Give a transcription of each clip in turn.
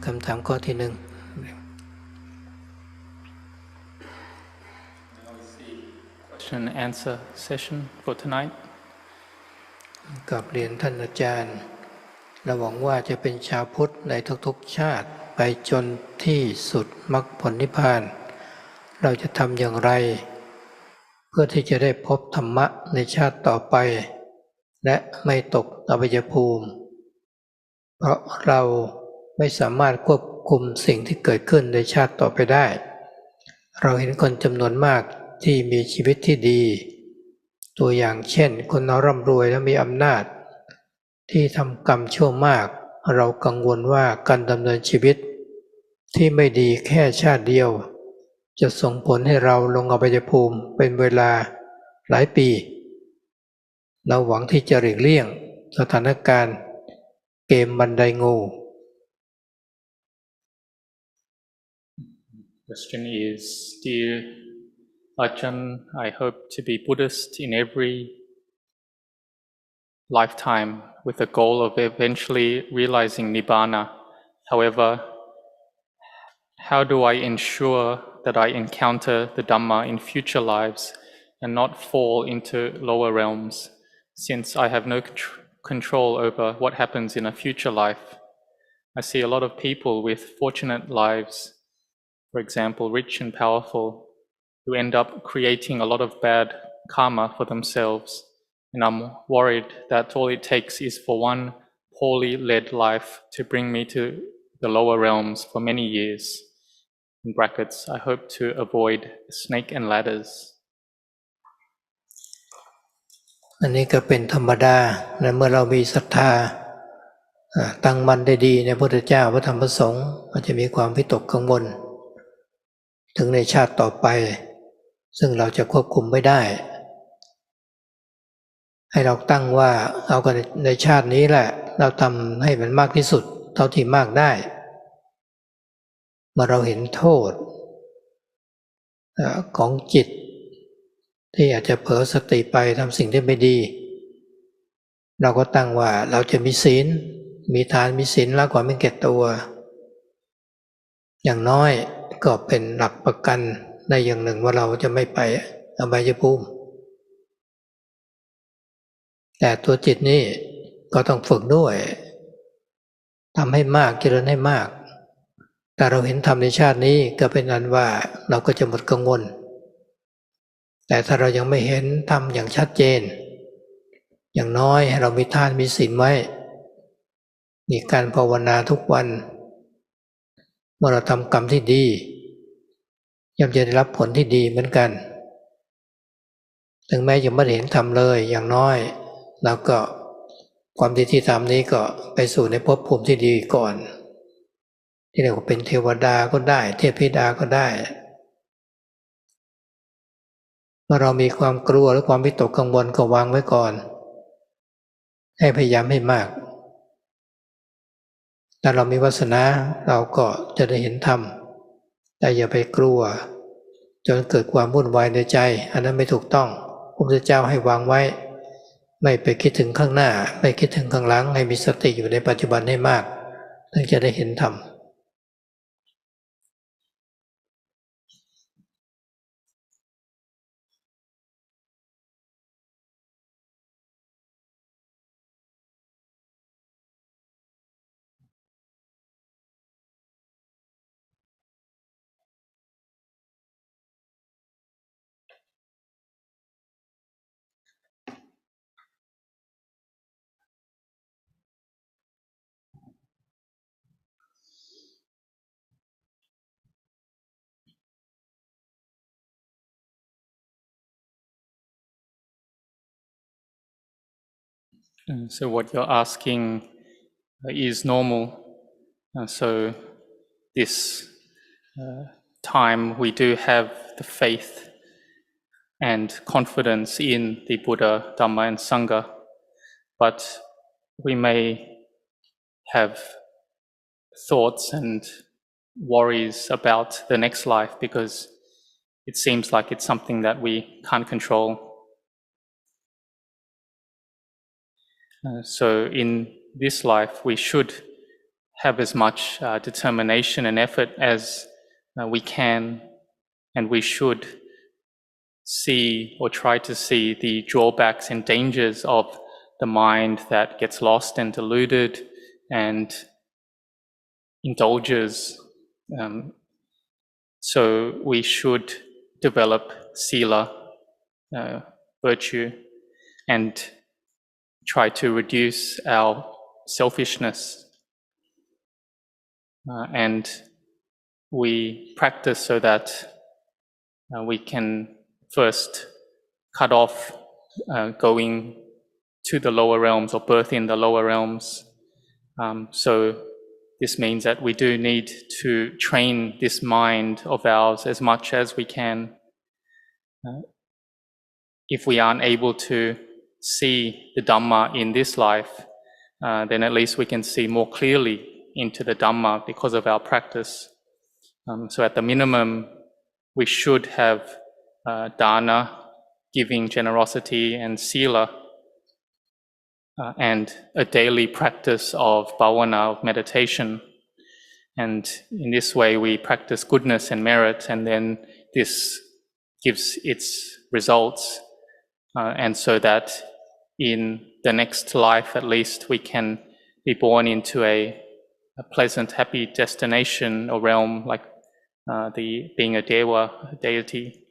คำถามข้อที่หนึ่งQuestion and answer session for tonight. กับเรียนท่านอาจารย์เราหวังว่าจะเป็นชาวพุทธในทุกๆชาติไปจนที่สุดมรรคผลนิพพานเราจะทำอย่างไรเพื่อที่จะได้พบธรรมะในชาติต่อไปและไม่ตกอบายภูมิเพราะเราไม่สามารถควบคุมสิ่งที่เกิดขึ้นในชาติต่อไปได้เราเห็นคนจำนวนมากที่มีชีวิตที่ดีตัวอย่างเช่นคนร่ำรวยและมีอำนาจที่ทำกรรมชั่วมากเรากังวลว่าการดำเนินชีวิตที่ไม่ดีแค่ชาติเดียวจะส่งผลให้เราลงอบายภูมิเป็นเวลาหลายปีเราหวังที่จะหลีกเลี่ยงสถานการณ์เกมบันไดงู Question is, Dear Ajahn, I hope to be Buddhist in every lifetime with the goal of eventually realizing Nibbana. However, how do I ensure that I encounter the Dhamma in future lives and not fall into lower realms, since I have no control over what happens in a future life? I see a lot of people with fortunate lives, for example, rich and powerful, who end up creating a lot of bad karma for themselves. And I'm worried that all it takes is for one poorly led life to bring me to the lower realms for many years. In brackets, I hope to avoid snake and ladders. อันนี้ก็เป็นธรรมดาและเมื่อเรามีศรัทธาตั้งมั่นได้ดีในพระพุทธเจ้าพระธรรมพระสงฆ์ก็จะมีความวิตกกังวลถึงในชาติต่อไปซึ่งเราจะควบคุมไม่ได้ให้เราตั้งว่าเอากันในชาตินี้แหละเราทำให้มันมากที่สุดเท่าที่มากได้เมื่อเราเห็นโทษของจิตที่อาจจะเผลอสติไปทำสิ่งที่ไม่ดีเราก็ตั้งว่าเราจะมีศีลมีทานมีศีลละความไม่เก็บตัวอย่างน้อยก็เป็นหลักประกันในอย่างหนึ่งว่าเราจะไม่ไปอบายภูมิแต่ตัวจิตนี่ก็ต้องฝึกด้วยทำให้มากเจริญให้มากแต่เราเห็นธรรมในชาตินี้ก็เป็นอันว่าเราก็จะหมดกังวลแต่ถ้าเรายังไม่เห็นธรรมอย่างชัดเจนอย่างน้อยให้เรามีทานมีศีลไว้มีการภาวนาทุกวันเมื่อเราทำกรรมที่ดีย่อมจะได้รับผลที่ดีเหมือนกันถึงแม้ยังไม่เห็นธรรมเลยอย่างน้อยเราก็ความดีที่ทำนี้ก็ไปสู่ในภพภูมิที่ดีก่อนที่เรียกว่าเป็นเทวดาก็ได้เทพธิดาก็ได้เมื่อเรามีความกลัวหรือความวิตกกังวลก็วางไว้ก่อนให้พยายามให้มากถ้าเรามีวาสนาเราก็จะได้เห็นธรรมแต่อย่าไปกลัวจนเกิดความวุ่นวายในใจอันนั้นไม่ถูกต้องพระพุทธเจ้าให้วางไว้ไม่ไปคิดถึงข้างหน้าไม่คิดถึงข้างหลังให้มีสติอยู่ในปัจจุบันให้มากถึงจะได้เห็นธรรมSo what you're asking is normal. So this time we do have the faith and confidence in the Buddha, Dhamma and Sangha, but we may have thoughts and worries about the next life because it seems like it's something that we can't control. So in this life, we should have as much determination and effort as we can, and we should see or try to see the drawbacks and dangers of the mind that gets lost and deluded and indulges. So we should develop sila, virtue, and try to reduce our selfishness. And we practice so that we can first cut off going to the lower realms or birth in the lower realms. So this means that we do need to train this mind of ours as much as we can. If we aren't able to see the Dhamma in this life, then at least we can see more clearly into the Dhamma because of our practice. So at the minimum, we should have dana, giving, generosity, and sila, and a daily practice of bhavana, of meditation. And in this way, we practice goodness and merit, and then this gives its results. And so that in the next life, at least, we can be born into a pleasant, happy destination or realm, like being a Deva, a deity.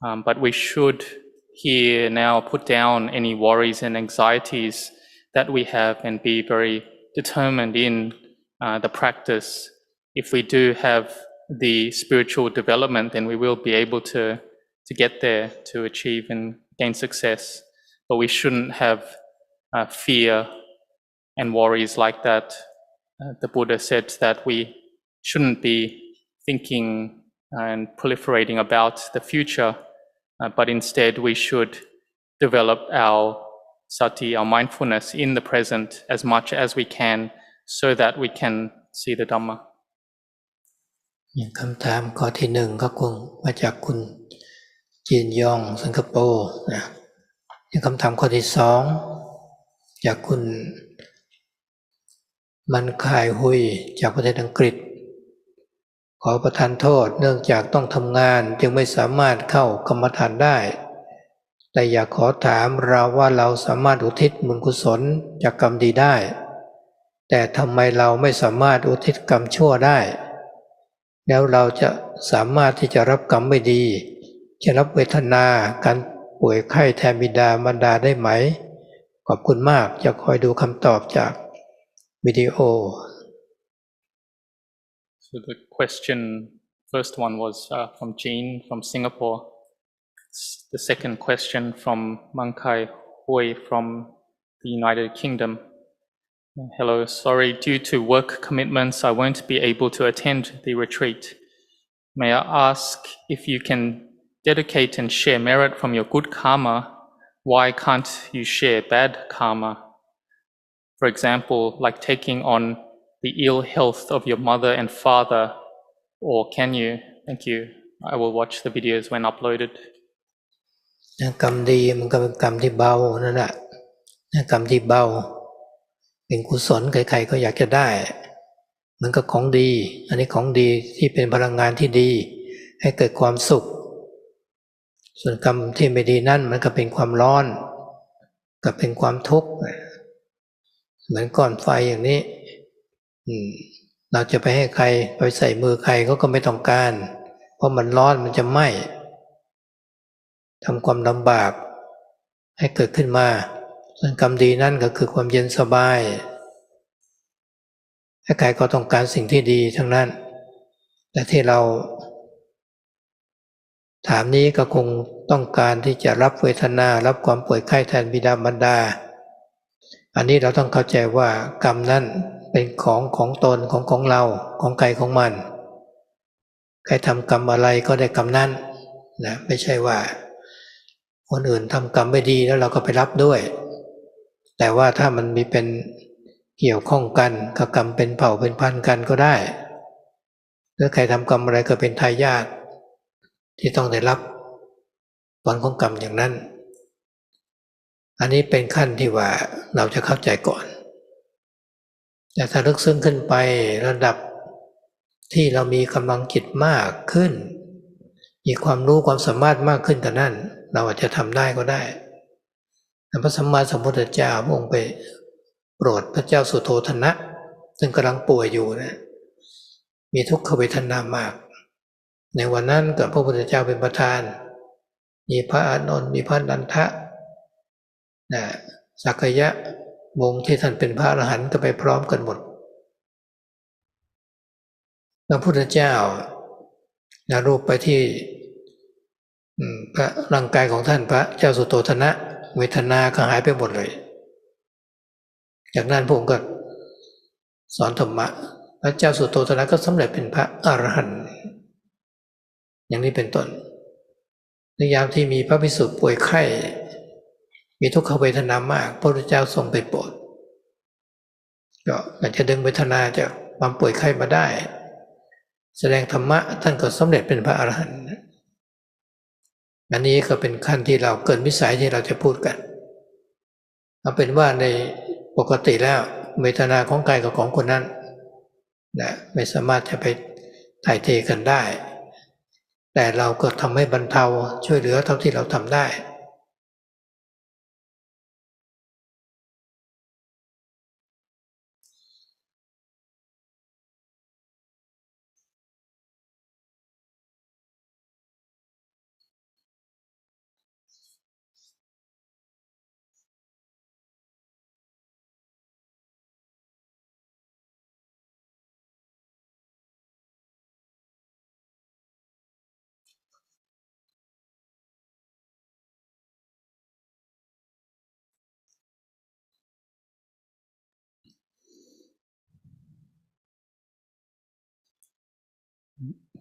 But we should here now put down any worries and anxieties that we have and be very determined in the practice. If we do have the spiritual development, then we will be able to get there, to achieve and gain success. But we shouldn't have fear and worries like that. The Buddha said that we shouldn't be thinking and proliferating about the future, but instead we should develop our sati, our mindfulness in the present as much as we can, so that we can see the Dhamma. คำถามข้อที่หนึ่งก็คงมาจากคุณจีนยองสิงคโปร์นะคำถามข้อที่สองจากคุณมันคายหุยจากประเทศอังกฤษขอประทานโทษเนื่องจากต้องทำงานจึงไม่สามารถเข้ากรรมฐานได้แต่อยากขอถามเราว่าเราสามารถอุทิศบุญกุศลจากกรรมดีได้แต่ทำไมเราไม่สามารถอุทิศกรรมชั่วได้แล้วเราจะสามารถที่จะรับกรรมไม่ดีจะรับเวทนาการป่วยไข้แทนบิดามารดาได้ไหมขอบคุณมากจะคอยดูคำตอบจากวิดีโอ So the question, first one was from Jean from Singapore. The second question from Mankai Hui from the United Kingdom. Hello, sorry, due to work commitments, I won't be able to attend the retreat. May I ask if you can dedicate and share merit from your good karma? Why can't you share bad karma? For example, like taking on the ill health of your mother and father, or can you? Thank you. I will watch the videos when uploaded. กรรมดีมันก็เป็นกรรมที่เบานั่นแหละกรรมที่เบาเป็นกุศลใครๆก็อยากจะได้มันก็ของดีอันนี้ของดีที่เป็นพลังงานที่ดีให้เกิดความสุขส่วนกรรมที่ไม่ดีนั่นมันก็เป็นความร้อนก็เป็นความทุกข์เหมือนก้อนไฟอย่างนี้เราจะไปให้ใครไปใส่มือใครก็ไม่ต้องการเพราะมันร้อนมันจะไหม้ทำความลำบากให้เกิดขึ้นมาส่วนกรรมดีนั่นก็คือความเย็นสบายใครก็ต้องการสิ่งที่ดีทั้งนั้นแต่ที่เราถามนี้ก็คงต้องการที่จะรับเวทนารับความป่วยไข้แทนบิดามารดาอันนี้เราต้องเข้าใจว่ากรรมนั้นเป็นของตนของเราของใครของมันใครทำกรรมอะไรก็ได้กรรมนั้นนะไม่ใช่ว่าคนอื่นทำกรรมไม่ดีแล้วเราก็ไปรับด้วยแต่ว่าถ้ามันมีเป็นเกี่ยวข้องกันกับกรรมเป็นเผ่าเป็นพันกันก็ได้หรือใครทำกรรมอะไรก็เป็นทายาทที่ต้องได้รับผลของกรรมอย่างนั้นอันนี้เป็นขั้นที่ว่าเราจะเข้าใจก่อน แต่ถ้าลึกซึ้งขึ้นไประดับที่เรามีกำลังจิตมากขึ้นมีความรู้ความสามารถมากขึ้นแต่นั่นเราอาจจะทำได้ก็ได้พระสัมมาสัมพุทธเจ้าพระองค์ไปโปรดพระเจ้าสุโธทนะซึ่งกำลังป่วยอยู่นะมีทุกขเวทนามากในวันนั้นกับพระพุทธเจ้าเป็นประธานมีพระอานนท์มีพระนันทะสักยะวงศ์ที่ท่านเป็นพระอรหันต์ก็ไปพร้อมกันหมดพระพุทธเจ้ารูปไปที่พระร่างกายของท่านพระเจ้าสุโธทนะเวทนาก็หายไปหมดเลยจากนั้นพระองค์ก็สอนธรรมะพระเจ้าสุโธทนะก็สำเร็จเป็นพระอรหันต์อย่างนี้เป็นต้นในยามที่มีพระภิกษุป่วยไข้มีทุกขเวทนามากพระพุทธเจ้าทรงไปโปรดก็อาจจะดึงเวทนาจากความป่วยไข้มาได้แสดงธรรมะท่านก็สำเร็จเป็นพระอรหันต์อันนี้ก็เป็นขั้นที่เราเกินวิสัยที่เราจะพูดกันเอาเป็นว่าในปกติแล้วเวทนาของกายกับของคนนั้นไม่สามารถจะไปถ่ายเทกันได้แต่เราก็ทำให้บรรเทาช่วยเหลือเท่าที่เราทำได้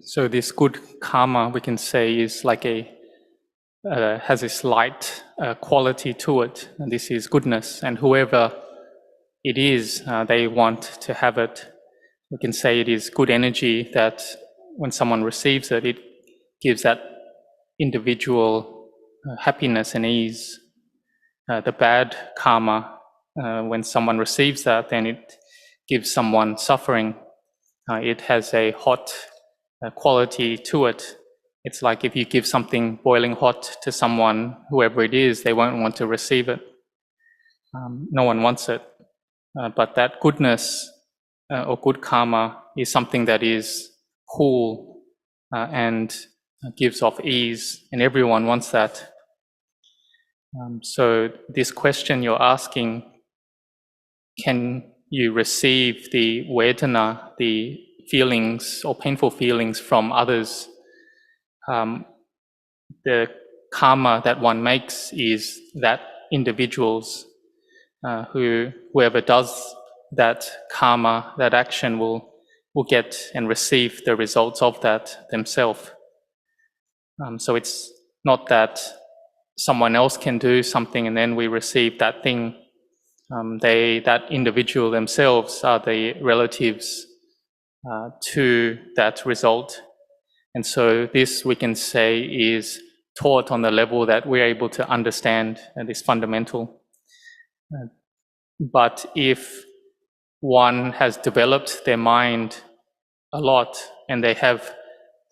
So this good karma, we can say, is like has this light quality to it, and this is goodness. And whoever it is, they want to have it. We can say it is good energy that when someone receives it, it gives that individual happiness and ease. The bad karma, when someone receives that, then it gives someone suffering. It has a hot quality to it. It's like if you give something boiling hot to someone, whoever it is, they won't want to receive it. No one wants it. But that goodness or good karma is something that is cool and gives off ease, and everyone wants that. So this question you're asking, can you receive the vedana, the feelings or painful feelings from others? The karma that one makes is that individuals whoever does that karma, that action will get and receive the results of that themselves. So it's not that someone else can do something and then we receive that thing. That individual themselves are the relatives to that result. And so this, we can say, is taught on the level that we're able to understand and is fundamental. But if one has developed their mind a lot and they have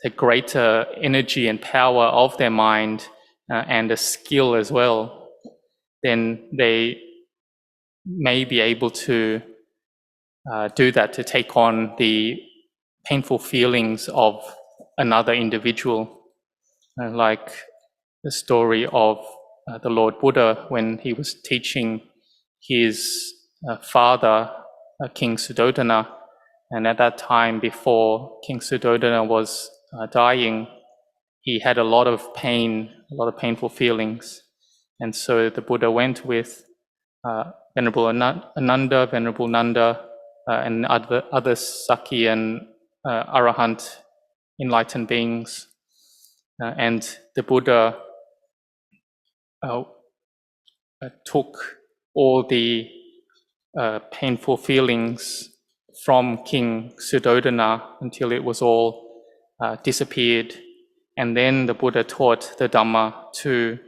the greater energy and power of their mind and a skill as well, then they may be able to do that, to take on the painful feelings of another individual. Like the story of the Lord Buddha when he was teaching his father, King Suddhodana, and at that time before King Suddhodana was dying, he had a lot of pain, a lot of painful feelings. And so the Buddha went with Venerable Ananda, Venerable Nanda, and other Sakhi and Arahant enlightened beings. And the Buddha took all the painful feelings from King Suddhodana until it was all disappeared. And then the Buddha taught the Dhamma to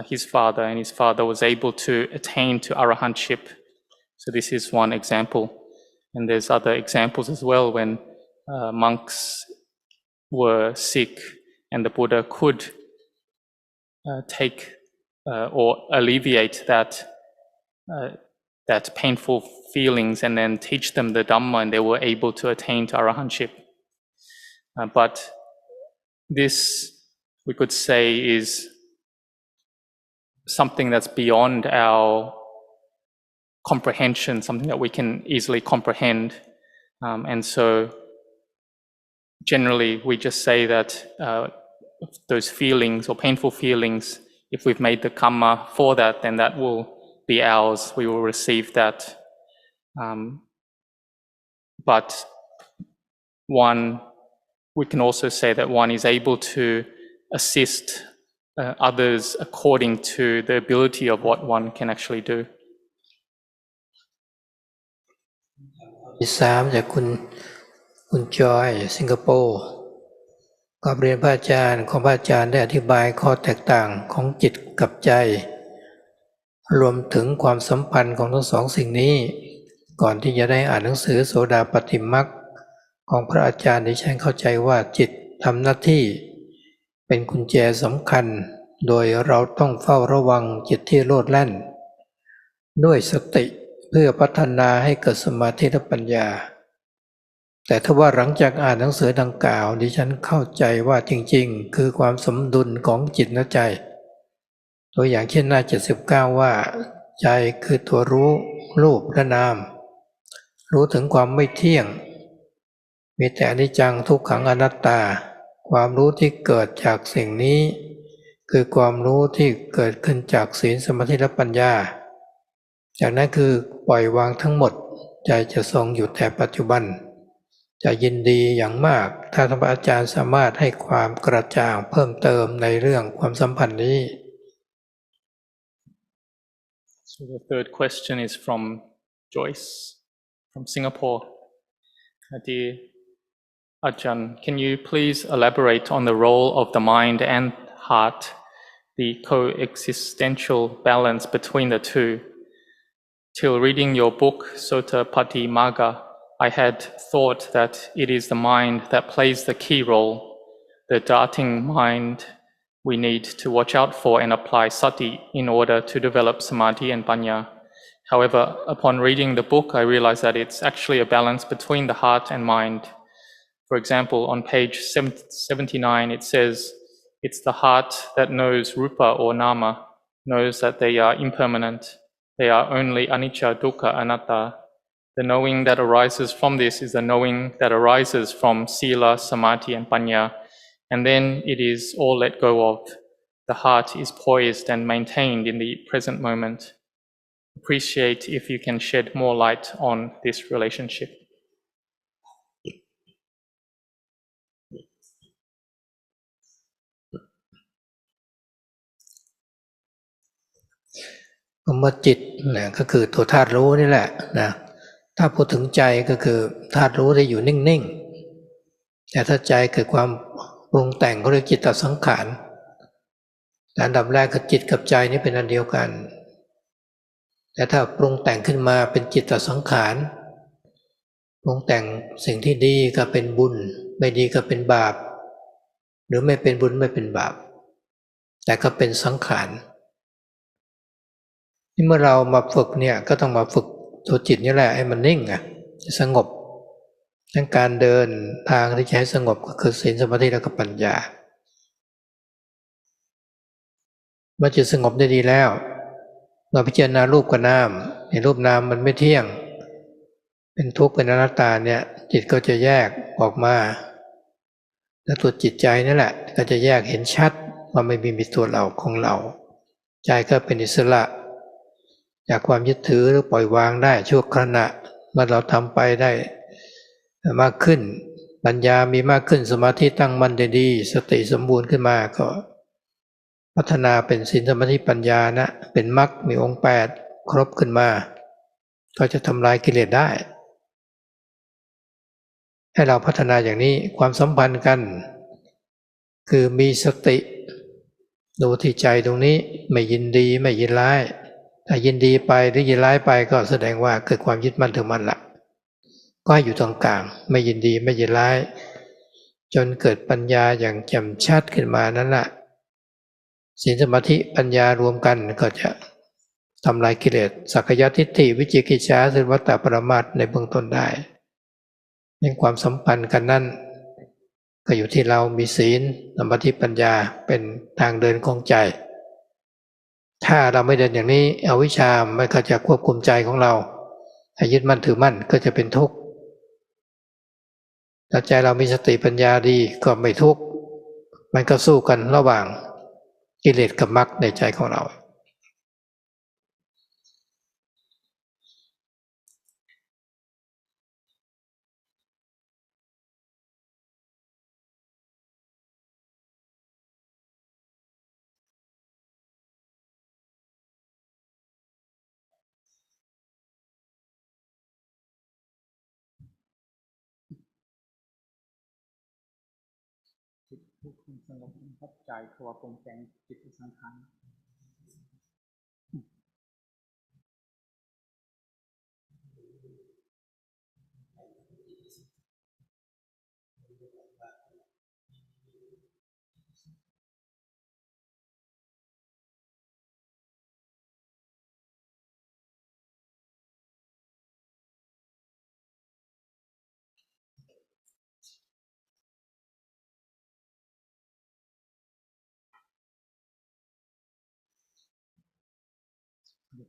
his father, and his father was able to attain to arahantship. So this is one example. And there's other examples as well when monks were sick and the Buddha could take or alleviate that painful feelings and then teach them the Dhamma, and they were able to attain to arahantship. But this, we could say, is something that's beyond our comprehension, something that we can easily comprehend. And so generally we just say that those feelings or painful feelings, if we've made the karma for that, then that will be ours. We will receive that. But we can also say that one is able to assist others according to the ability of what one can actually do. ที่3จากคุณจอยสิงคโปร์กราบเรียนพระอาจารย์ของพระอาจารย์ได้อธิบายข้อแตกต่างของจิตกับใจรวมถึงความสัมพันธ์ของทั้งสองสิ่งนี้ก่อนที่จะได้อ่านหนังสือโสดาปัตติมรรคของพระอาจารย์ดิฉันเข้าใจว่าจิตทำหน้าที่เป็นกุญแจสำคัญโดยเราต้องเฝ้าระวังจิตที่โลดแล่นด้วยสติเพื่อพัฒนาให้เกิดสมาธิและปัญญาแต่ถ้าว่าหลังจากอ่านหนังสือดังกล่าวดิฉันเข้าใจว่าจริงๆคือความสมดุลของจิตและใจตัวอย่างเช่นหน้า79ว่าใจคือตัวรู้รูปและนามรู้ถึงความไม่เที่ยงมีแต่อนิจจังทุกขังอนัตตาความรู้ที่เกิดจากสิ่งนี้คือความรู้ที่เกิดขึ้นจากศีลสมาธิและปัญญาจากนั้นคือปล่อยวางทั้งหมดใจจะทรงอยู่แต่ปัจจุบันจะยินดีอย่างมากถ้าท่านอาจารย์สามารถให้ความกระจ่างเพิ่มเติมในเรื่องความสัมพันธ์นี้ So the third question is from Joyce from Singapore. Dear Ajahn, can you please elaborate on the role of the mind and heart, the coexistential balance between the two? Till reading your book, Sutta Pattimagga, I had thought that it is the mind that plays the key role, the darting mind we need to watch out for and apply sati in order to develop samadhi and panya. However, upon reading the book, I realized that it's actually a balance between the heart and mind. For example, on page 79, it says, it's the heart that knows rupa or nama, knows that they are impermanent. They are only anicca, dukkha, anatta. The knowing that arises from this is the knowing that arises from sila, samadhi, and panya, and then it is all let go of. The heart is poised and maintained in the present moment. Appreciate if you can shed more light on this relationship. คำว่าจิตนะก็คือตัวธาตุรู้นี่แหละนะถ้าพูดถึงใจก็คือธาตุรู้ที่อยู่นิ่งๆแต่ถ้าใจเกิดความปรุงแต่งก็เรียกจิตตสังขารอันดับแรกคือจิตกับใจนี่เป็นอันเดียวกันแต่ถ้าปรุงแต่งขึ้นมาเป็นจิตตสังขารปรุงแต่งสิ่งที่ดีก็เป็นบุญไม่ดีก็เป็นบาปหรือไม่เป็นบุญไม่เป็นบาปแต่ก็เป็นสังขารที่เมื่อเรามาฝึกเนี่ยก็ต้องมาฝึกตัวจิตนี่แหละให้มันนิ่งสงบทั้งการเดินทางที่จะให้สงบก็คือศีลสมาธิและก็ปัญญาเมื่อจิตสงบได้ดีแล้วเราพิจารณารูปกับนามในรูปนามมันไม่เที่ยงเป็นทุกข์เป็นอนัตตาเนี่ยจิตก็จะแยกออกมาแล้วตัวจิตใจนั่นแหละก็จะแยกเห็นชัดว่าไม่มีตัวเราของเราใจก็เป็นอิสระจากความยึดถือหรือปล่อยวางได้ชั่วขณะเมื่อเราทำไปได้มากขึ้นปัญญามีมากขึ้นสมาธิตั้งมั่นได้ดีสติสมบูรณ์ขึ้นมาก็พัฒนาเป็นศีลสมาธิปัญญานะเป็นมรรคมีองค์8ครบขึ้นมาก็จะทำลายกิเลสได้ให้เราพัฒนาอย่างนี้ความสัมพันธ์กันคือมีสติดูที่ใจตรงนี้ไม่ยินดีไม่ยินร้ายถ้ายินดีไปหรือยินร้ายไปก็แสดงว่าเกิดความยึดมั่นถือมั่นละ ก็ให้อยู่ตรงกลางไม่ยินดีไม่ยินร้ายจนเกิดปัญญาอย่างแจ่มชัดขึ้นมานั่นแหละศีลสมาธิปัญญารวมกันก็จะทำลายกิเลสสักยทิฏฐิวิจิกิจฉาสิวัตตปรมาสในเบื้องต้นได้ในความสัมพันธ์กันนั้นก็อยู่ที่เรามีศีลสมาธิปัญญาเป็นทางเดินของใจถ้าเราไม่เดินอย่างนี้อวิชชามันก็จะควบคุมใจของเราถ้ายึดมั่นถือมั่นก็จะเป็นทุกข์ถ้าใจเรามีสติปัญญาดีก็ไม่ทุกข์มันก็สู้กันระหว่างกิเลสกับมรรคในใจของเราผู้คุณสงบเข้าใจตัวปรุงแต่งจิตสังขาร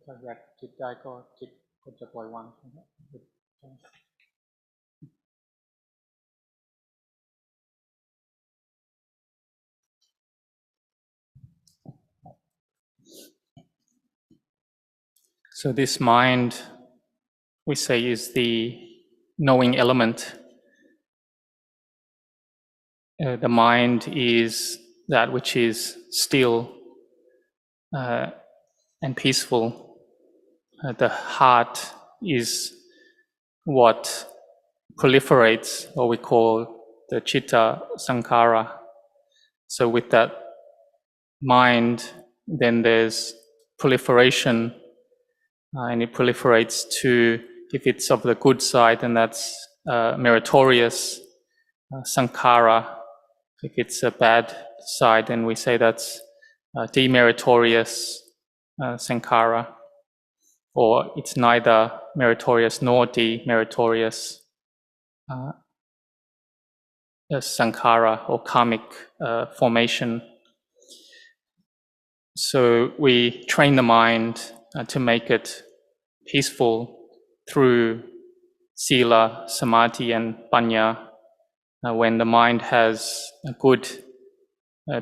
ถ้าแยกจิตได้ก็จิตก็จะปล่อยวาง So this mind, we say, is the knowing element. The mind is that which is still and peaceful. The heart is what proliferates, what we call the chitta sankhara. So with that mind, then there's proliferation, and it proliferates to, if it's of the good side, then that's meritorious sankhara. If it's a bad side, then we say that's demeritorious sankhara, or it's neither meritorious nor demeritorious sankhara or karmic formation. So we train the mind to make it peaceful through sila, samadhi, and panya. When the mind has a good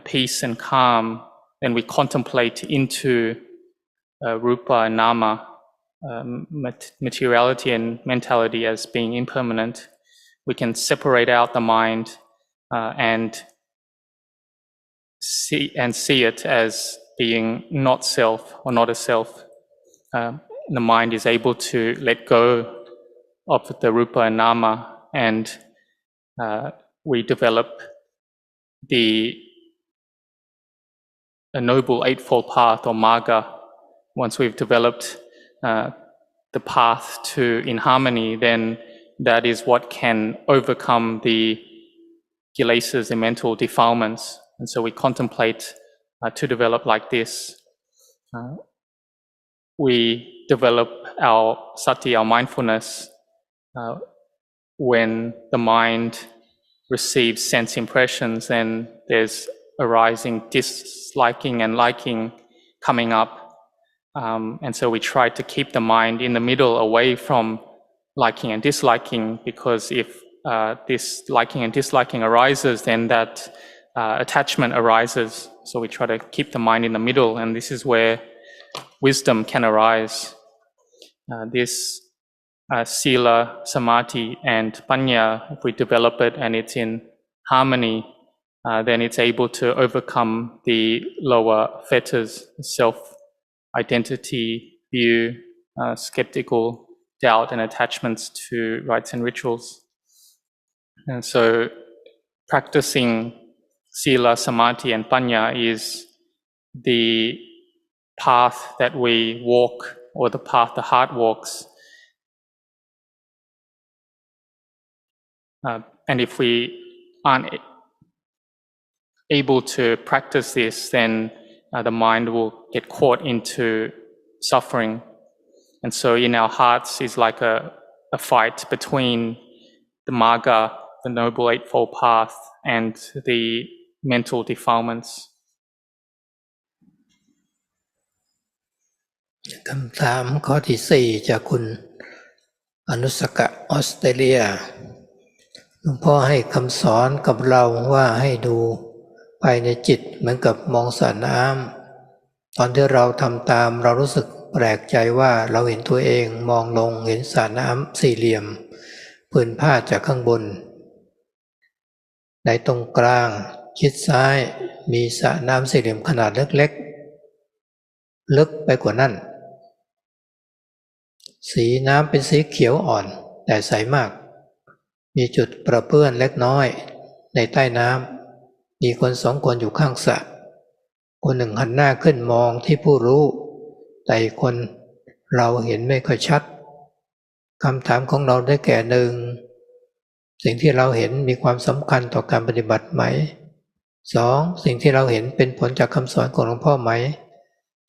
peace and calm, then we contemplate into rupa and nama, materiality and mentality as being impermanent. We can separate out the mind and see it as being not self or not a self. The mind is able to let go of the rupa and nama, and we develop the Noble Eightfold Path or Marga. Once we've developed the path to in harmony, then that is what can overcome the kilesas, the mental defilements. And so we contemplate to develop like this. We develop our sati, our mindfulness, when the mind receives sense impressions, then there's arising disliking and liking coming up. And so we try to keep the mind in the middle, away from liking and disliking, because if this liking and disliking arises, then that attachment arises. So we try to keep the mind in the middle, and this is where wisdom can arise. This sila, samadhi, and panya, if we develop it and it's in harmony, then it's able to overcome the lower fetters, self-identity, view, skeptical doubt and attachments to rites and rituals. And so practicing sila, samadhi, and panya is the path that we walk, or the path the heart walks, And if we aren't able to practice this, then the mind will get caught into suffering. And so in our hearts is like a fight between the Magga, the Noble Eightfold Path, and the mental defilements. คำถามข้อที่ 4จากคุณอนุสกะออสเตรเลียหลวงพ่อให้คำสอนกับเราว่าให้ดูภายในจิตเหมือนกับมองสระน้ำตอนที่เราทำตามเรารู้สึกแปลกใจว่าเราเห็นตัวเองมองลงเห็นสระน้ำสี่เหลี่ยมผืนผ้าจากข้างบนในตรงกลางชิดซ้ายมีสระน้ำสี่เหลี่ยมขนาดเล็กๆลึกไปกว่านั้นสีน้ำเป็นสีเขียวอ่อนแต่ใสมากมีจุดประเปื้อนเล็กน้อยในใต้น้ำมีคน2 คนอยู่ข้างสระคนหนึ่งหันหน้าขึ้นมองที่ผู้รู้แต่อีกคนเราเห็นไม่ค่อยชัดคำถามของเราได้แก่ 1. สิ่งที่เราเห็นมีความสำคัญต่อการปฏิบัติไหม 2. สิ่งที่เราเห็นเป็นผลจากคำสอนของหลวงพ่อไหม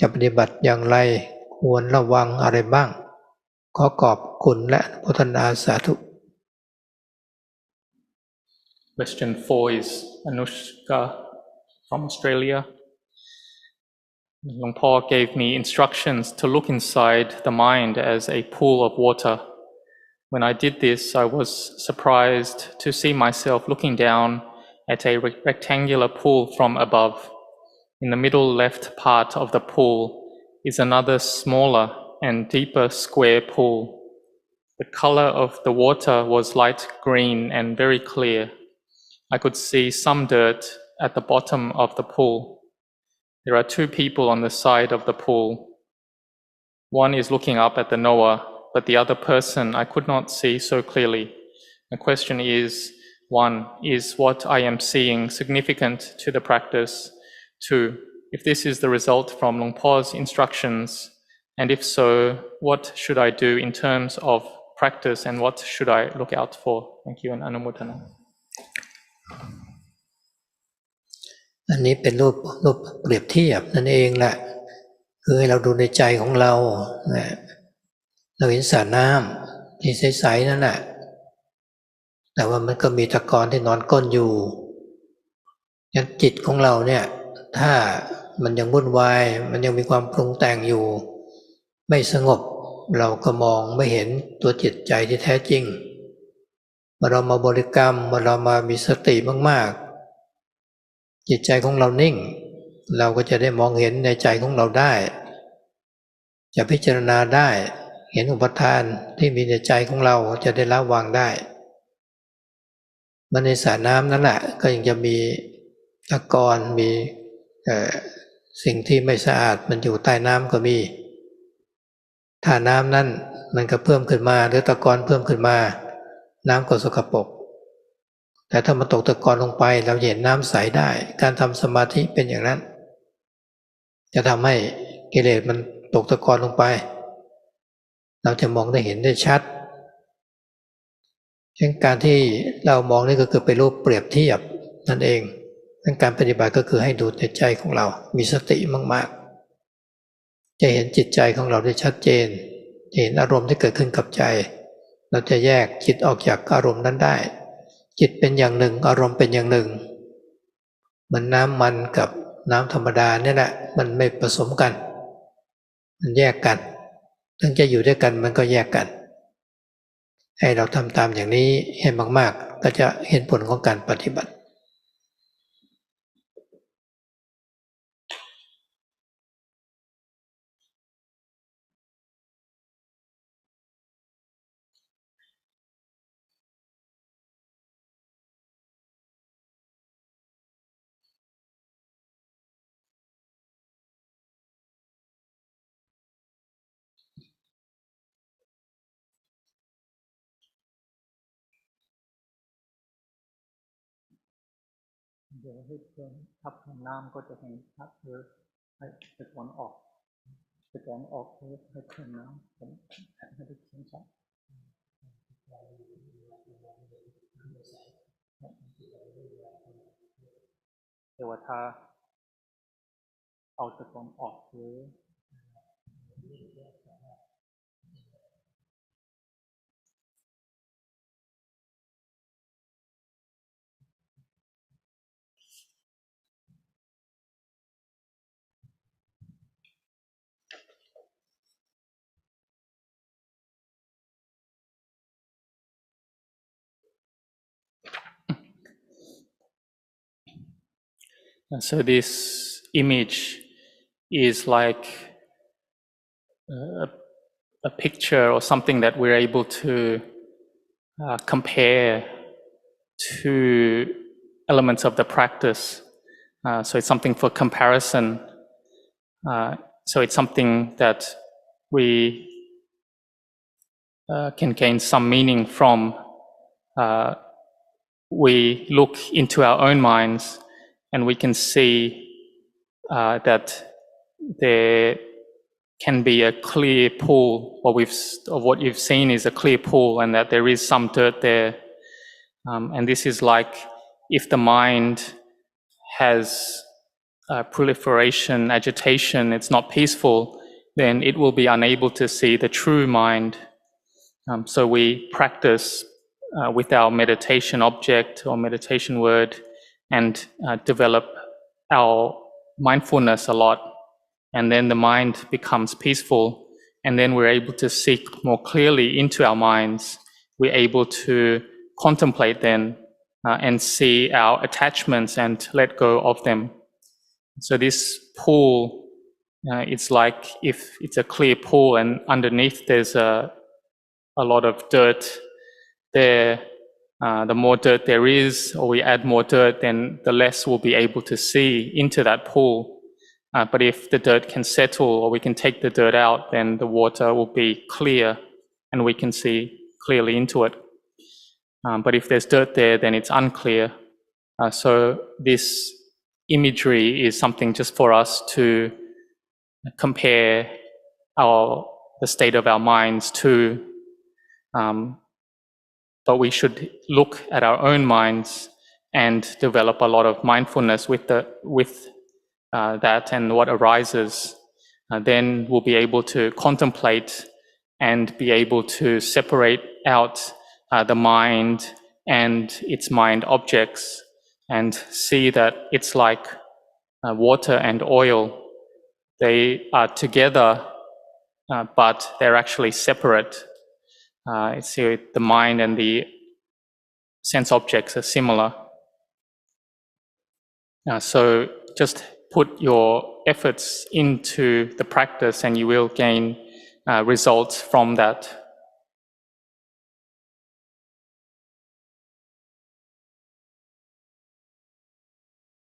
จะปฏิบัติอย่างไรควรระวังอะไรบ้างขอขอบคุณและอนุโมทนาสาธุ Question 4 is Anushka from Australia. Luang Por gave me instructions to look inside the mind as a pool of water. When I did this, I was surprised to see myself looking down at a rectangular pool from above. In the middle left part of the pool is another smaller and deeper square pool. The color of the water was light green and very clear. I could see some dirt at the bottom of the pool. There are 2 people on the side of the pool. One is looking up at the knower, but the other person I could not see so clearly. The question is, 1. Is what I am seeing significant to the practice? 2. If this is the result from Luang Por's instructions, and if so, what should I do in terms of practice and what should I look out for? Thank you and Anumodana. อันนี้เป็นรูปเปรียบเทียบนั่นเองแหละคือให้เราดูในใจของเราเราเห็นสระน้ำที่ใสๆนั่นแหละแต่ว่ามันก็มีตะกอนที่นอนก้นอยู่งั้นจิตของเราเนี่ยถ้ามันยังวุ่นวายมันยังมีความปรุงแต่งอยู่ไม่สงบเราก็มองไม่เห็นตัวจิตใจที่แท้จริงเมื่อเรามาบริกรรมเมื่อเรามามีสติมากๆจิตใจของเรานิ่งเราก็จะได้มองเห็นในใจของเราได้จะพิจารณาได้เห็นอุปทานที่มีในใจของเราจะได้ละวางได้มันในสระน้ำนั่นแหละก็ยังจะมีตะกอนมีสิ่งที่ไม่สะอาดมันอยู่ใต้น้ำก็มีถ้าน้ำนั้นมันก็เพิ่มขึ้นมาหรือตะกอนเพิ่มขึ้นมาน้ำก็สกปรกแต่ถ้ามันตกตะกอนลงไปเราเห็นน้ำใสได้การทำสมาธิเป็นอย่างนั้นจะทำให้กิเลสมันตกตะกอนลงไปเราจะมองได้เห็นได้ชัดเช่นการที่เรามองนี่ก็คือเป็นรูปเปรียบเทียบนั่นเองการปฏิบัติก็คือให้ดูในใจของเรามีสติมากๆจะเห็นจิตใจของเราได้ชัดเจนจะเห็นอารมณ์ที่เกิดขึ้นกับใจเราจะแยกจิตออกจากอารมณ์นั้นได้จิตเป็นอย่างหนึ่งอารมณ์เป็นอย่างหนึ่งเหมือนน้ำมันกับน้ำธรรมดาเนี่ยแหละมันไม่ผสมกันมันแยกกันถึงจะอยู่ด้วยกันมันก็แยกกันให้เราทำตามอย่างนี้ให้มากๆก็จะเห็นผลของการปฏิบัติเดี๋ยวให้เพิ่มทับน้ำก็จะเห็นชัดเลยให้ตะกอนออกให้เพิ่มน้ำให้ได้เห็นชัด เทวทาเอาตะกอนออกหรือ So this image is like a picture or something that we're able to compare to elements of the practice. So it's something for comparison. So it's something that we can gain some meaning from. We look into our own minds and we can see that there can be a clear pool. What you've seen is a clear pool, and that there is some dirt there. And this is like if the mind has proliferation, agitation, it's not peaceful, then it will be unable to see the true mind. So we practice with our meditation object or meditation word and develop our mindfulness a lot. And then the mind becomes peaceful, and then we're able to seek more clearly into our minds. We're able to contemplate then and see our attachments and let go of them. So this pool, it's like if it's a clear pool and underneath there's a lot of dirt there. The more dirt there is, or we add more dirt, then the less we'll be able to see into that pool. But if the dirt can settle, or we can take the dirt out, then the water will be clear and we can see clearly into it. But if there's dirt there, then it's unclear. So this imagery is something just for us to compare the state of our minds to. But we should look at our own minds and develop a lot of mindfulness with that and what arises. Then we'll be able to contemplate and be able to separate out the mind and its mind objects and see that it's like water and oil. They are together, but they're actually separate. So the mind and the sense objects are similar. So just put your efforts into the practice and you will gain results from that.